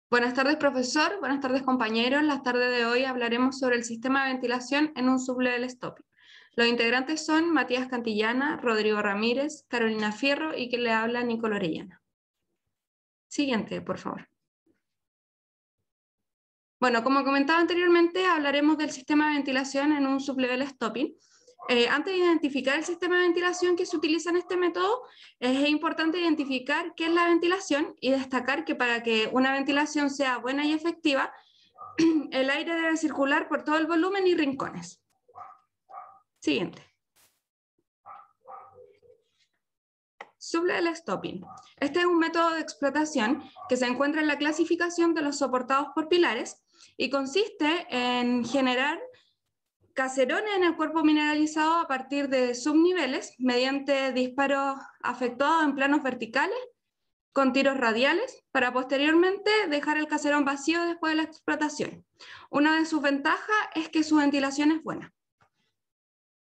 Buenas tardes, profesor. Buenas tardes, compañeros. La tarde de hoy hablaremos sobre el sistema de ventilación en un sublevel stopping. Los integrantes son Matías Cantillana, Rodrigo Ramírez, Carolina Fierro y quien le habla, Nicolò Orellana. Siguiente, por favor. Bueno, como comentaba anteriormente, hablaremos del sistema de ventilación en un sublevel stopping. Antes de identificar el sistema de ventilación que se utiliza en este método, es importante identificar qué es la ventilación y destacar que para que una ventilación sea buena y efectiva, el aire debe circular por todo el volumen y rincones. Siguiente. Sublevel stopping. Este es un método de explotación que se encuentra en la clasificación de los soportados por pilares y consiste en generar caserones en el cuerpo mineralizado a partir de subniveles mediante disparos efectuados en planos verticales con tiros radiales para posteriormente dejar el caserón vacío después de la explotación. Una de sus ventajas es que su ventilación es buena.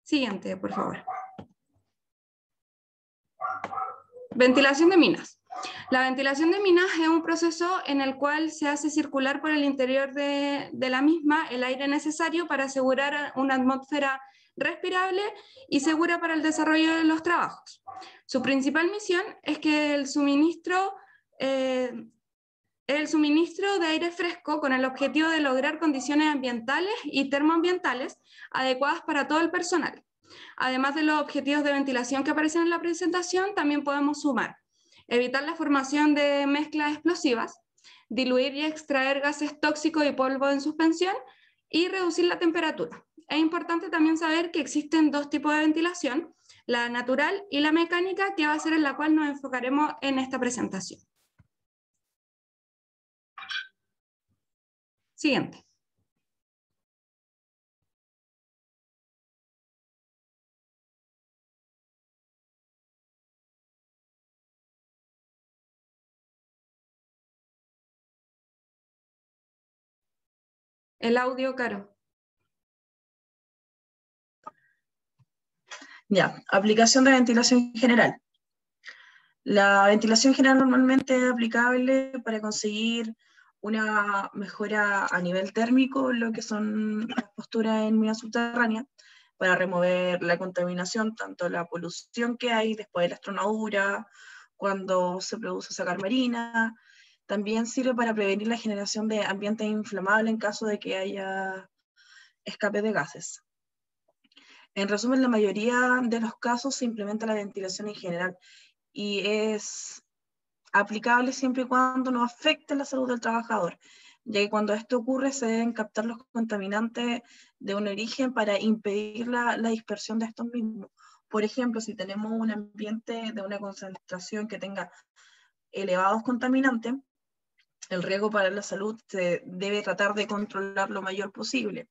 Siguiente, por favor. Ventilación de minas. La ventilación de minas es un proceso en el cual se hace circular por el interior de la misma el aire necesario para asegurar una atmósfera respirable y segura para el desarrollo de los trabajos. Su principal misión es que el suministro de aire fresco con el objetivo de lograr condiciones ambientales y termoambientales adecuadas para todo el personal. Además de los objetivos de ventilación que aparecen en la presentación, también podemos sumar evitar la formación de mezclas explosivas, diluir y extraer gases tóxicos y polvo en suspensión y reducir la temperatura. Es importante también saber que existen dos tipos de ventilación, la natural y la mecánica, que va a ser en la cual nos enfocaremos en esta presentación. Siguiente. El audio, Caro. Ya, aplicación de ventilación general. La ventilación general normalmente es aplicable para conseguir una mejora a nivel térmico, lo que son las posturas en minas subterráneas, para remover la contaminación, tanto la polución que hay después de la astronadura, cuando se produce sacar marina. También sirve para prevenir la generación de ambientes inflamables en caso de que haya escape de gases. En resumen, la mayoría de los casos se implementa la ventilación en general y es aplicable siempre y cuando no afecte la salud del trabajador, ya que cuando esto ocurre se deben captar los contaminantes de un origen para impedir la dispersión de estos mismos. Por ejemplo, si tenemos un ambiente de una concentración que tenga elevados contaminantes, el riesgo para la salud se debe tratar de controlar lo mayor posible,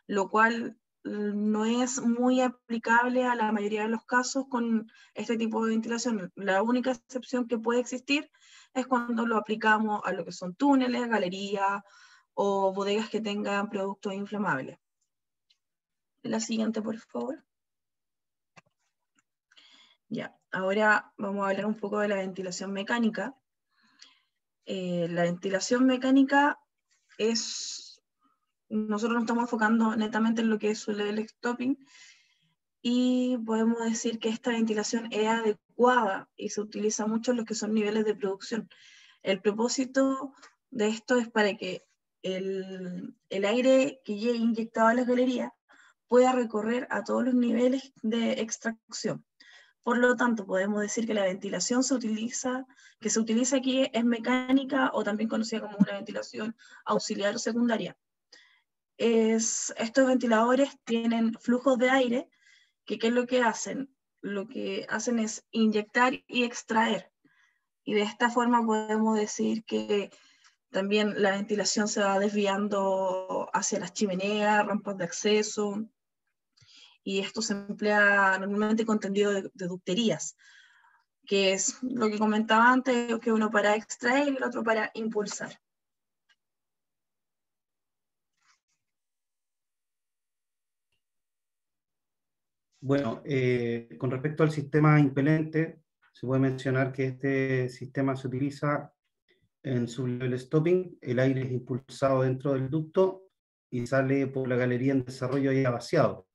lo cual no es muy aplicable a la mayoría de los casos con este tipo de ventilación. La única excepción que puede existir es cuando lo aplicamos a lo que son túneles, galerías o bodegas que tengan productos inflamables. La siguiente, por favor. Ya, ahora vamos a hablar un poco de la ventilación mecánica. La ventilación mecánica es, nosotros nos estamos enfocando netamente en lo que es su level stopping, y podemos decir que esta ventilación es adecuada y se utiliza mucho en los que son niveles de producción. El propósito de esto es para que el aire que llegue inyectado a las galerías pueda recorrer a todos los niveles de extracción. Por lo tanto, podemos decir que la ventilación que se utiliza aquí es mecánica, o también conocida como una ventilación auxiliar o secundaria. Estos ventiladores tienen flujos de aire que ¿qué es lo que hacen? Lo que hacen es inyectar y extraer. Y de esta forma podemos decir que también la ventilación se va desviando hacia las chimeneas, rampas de acceso, y esto se emplea normalmente con tendido de ducterías, que es lo que comentaba antes, que uno para extraer y el otro para impulsar. Bueno, con respecto al sistema impelente, se puede mencionar que este sistema se utiliza en su level stopping, el aire es impulsado dentro del ducto y sale por la galería en desarrollo ya vaciado.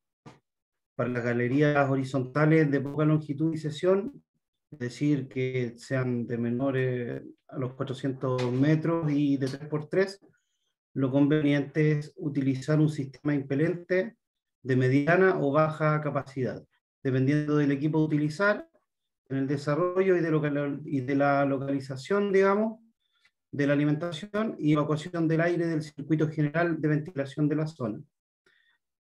Para las galerías horizontales de poca longitud y sección, es decir, que sean de menores a los 400 metros y de 3x3, lo conveniente es utilizar un sistema impelente de mediana o baja capacidad, dependiendo del equipo a utilizar en el desarrollo y de la localización, digamos, de la alimentación y evacuación del aire del circuito general de ventilación de la zona.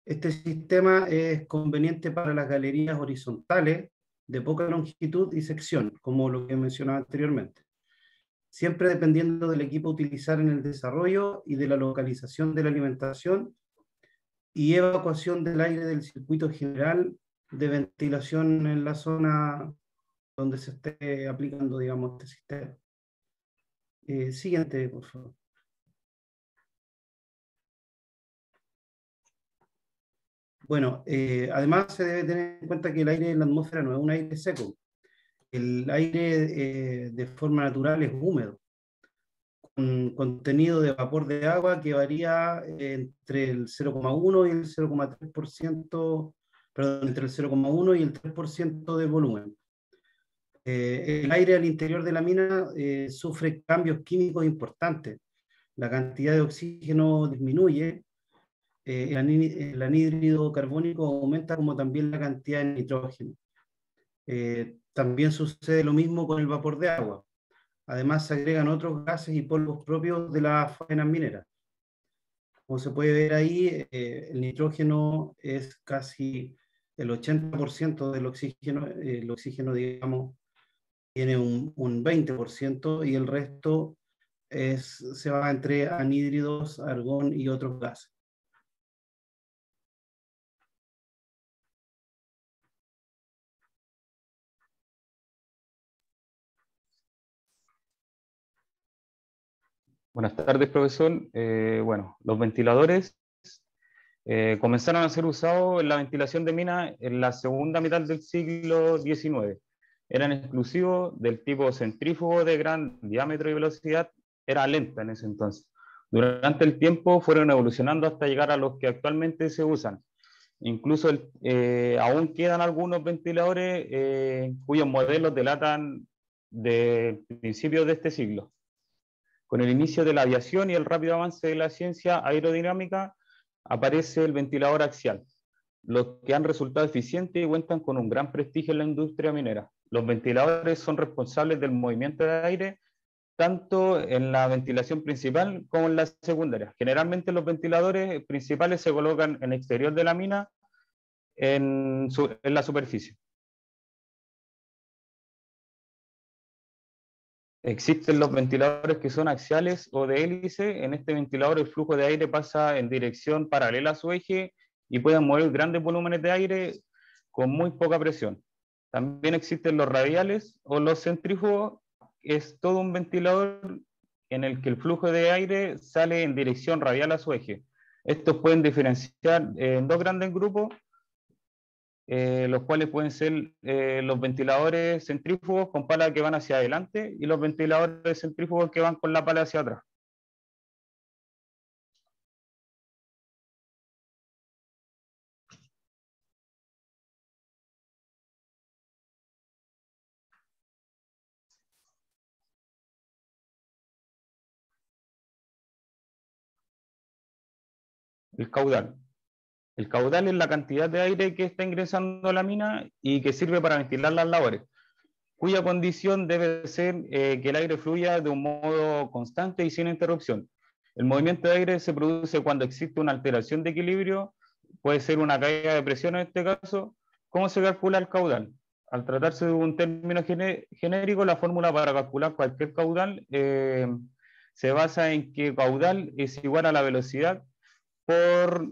Este sistema es conveniente para las galerías horizontales de poca longitud y sección, como lo que mencionaba anteriormente, siempre dependiendo del equipo a utilizar en el desarrollo y de la localización de la alimentación y evacuación del aire del circuito general de ventilación en la zona donde se esté aplicando, digamos, este sistema. Siguiente, por favor. Bueno, además se debe tener en cuenta que el aire en la atmósfera no es un aire seco. El aire de forma natural es húmedo, con contenido de vapor de agua que varía entre el 0,1 y el 0,3%, perdón, entre el 0,1 y el 3% del volumen. El aire al interior de la mina sufre cambios químicos importantes. La cantidad de oxígeno disminuye, el anhídrido carbónico aumenta, como también la cantidad de nitrógeno. También sucede lo mismo con el vapor de agua. Además, se agregan otros gases y polvos propios de las faenas mineras. Como se puede ver ahí, el nitrógeno es casi el 80% del oxígeno. El oxígeno, digamos, tiene un 20% y el resto se va entre anhídridos, argón y otros gases. Buenas tardes, profesor. Bueno, los ventiladores comenzaron a ser usados en la ventilación de minas en la segunda mitad del siglo XIX. Eran exclusivos del tipo centrífugo de gran diámetro y velocidad, era lenta en ese entonces. Durante el tiempo fueron evolucionando hasta llegar a los que actualmente se usan. Incluso aún quedan algunos ventiladores cuyos modelos delatan de principios de este siglo. Con el inicio de la aviación y el rápido avance de la ciencia aerodinámica, aparece el ventilador axial, los que han resultado eficientes y cuentan con un gran prestigio en la industria minera. Los ventiladores son responsables del movimiento de aire tanto en la ventilación principal como en la secundaria. Generalmente los ventiladores principales se colocan en el exterior de la mina, en la superficie. Existen los ventiladores que son axiales o de hélice. En este ventilador el flujo de aire pasa en dirección paralela a su eje y pueden mover grandes volúmenes de aire con muy poca presión. También existen los radiales o los centrífugos. Es todo un ventilador en el que el flujo de aire sale en dirección radial a su eje. Estos pueden diferenciar en dos grandes grupos, los cuales pueden ser los ventiladores centrífugos con pala que van hacia adelante y los ventiladores centrífugos que van con la pala hacia atrás. El caudal. El caudal es la cantidad de aire que está ingresando a la mina y que sirve para ventilar las labores, cuya condición debe ser que el aire fluya de un modo constante y sin interrupción. El movimiento de aire se produce cuando existe una alteración de equilibrio, puede ser una caída de presión en este caso. ¿Cómo se calcula el caudal? Al tratarse de un término genérico, la fórmula para calcular cualquier caudal se basa en que caudal es igual a la velocidad por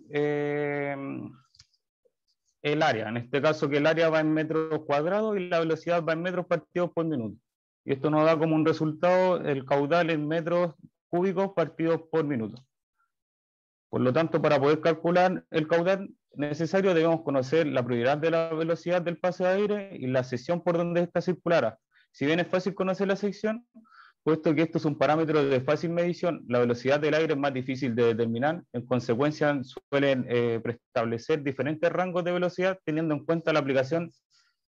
el área, en este caso que el área va en metros cuadrados y la velocidad va en metros partidos por minuto. Y esto nos da como un resultado el caudal en metros cúbicos partidos por minuto. Por lo tanto, para poder calcular el caudal necesario debemos conocer la probabilidad de la velocidad del pase de aire y la sección por donde ésta circulará. Si bien es fácil conocer la sección, puesto que esto es un parámetro de fácil medición, la velocidad del aire es más difícil de determinar, en consecuencia suelen preestablecer diferentes rangos de velocidad teniendo en cuenta la aplicación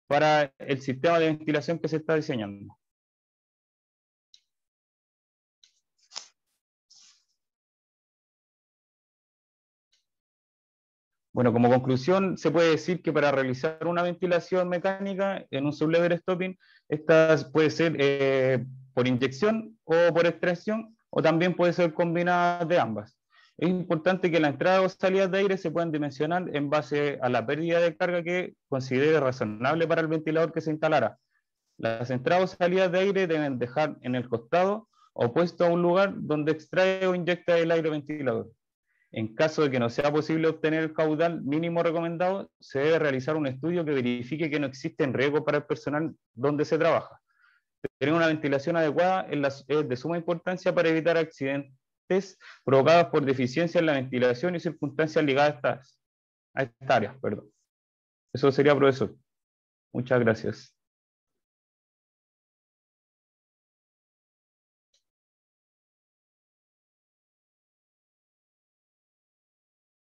para el sistema de ventilación que se está diseñando. Bueno, como conclusión, se puede decir que para realizar una ventilación mecánica en un sublevel stopping, esta puede ser por inyección o por extracción, o también puede ser combinada de ambas. Es importante que la entrada o salida de aire se puedan dimensionar en base a la pérdida de carga que considere razonable para el ventilador que se instalará. Las entradas o salidas de aire deben dejar en el costado opuesto a un lugar donde extrae o inyecta el aire ventilador. En caso de que no sea posible obtener el caudal mínimo recomendado, se debe realizar un estudio que verifique que no existen riesgos para el personal donde se trabaja. Tener una ventilación adecuada es de suma importancia para evitar accidentes provocados por deficiencia en la ventilación y circunstancias ligadas a esta área. Eso sería, profesor. Muchas gracias.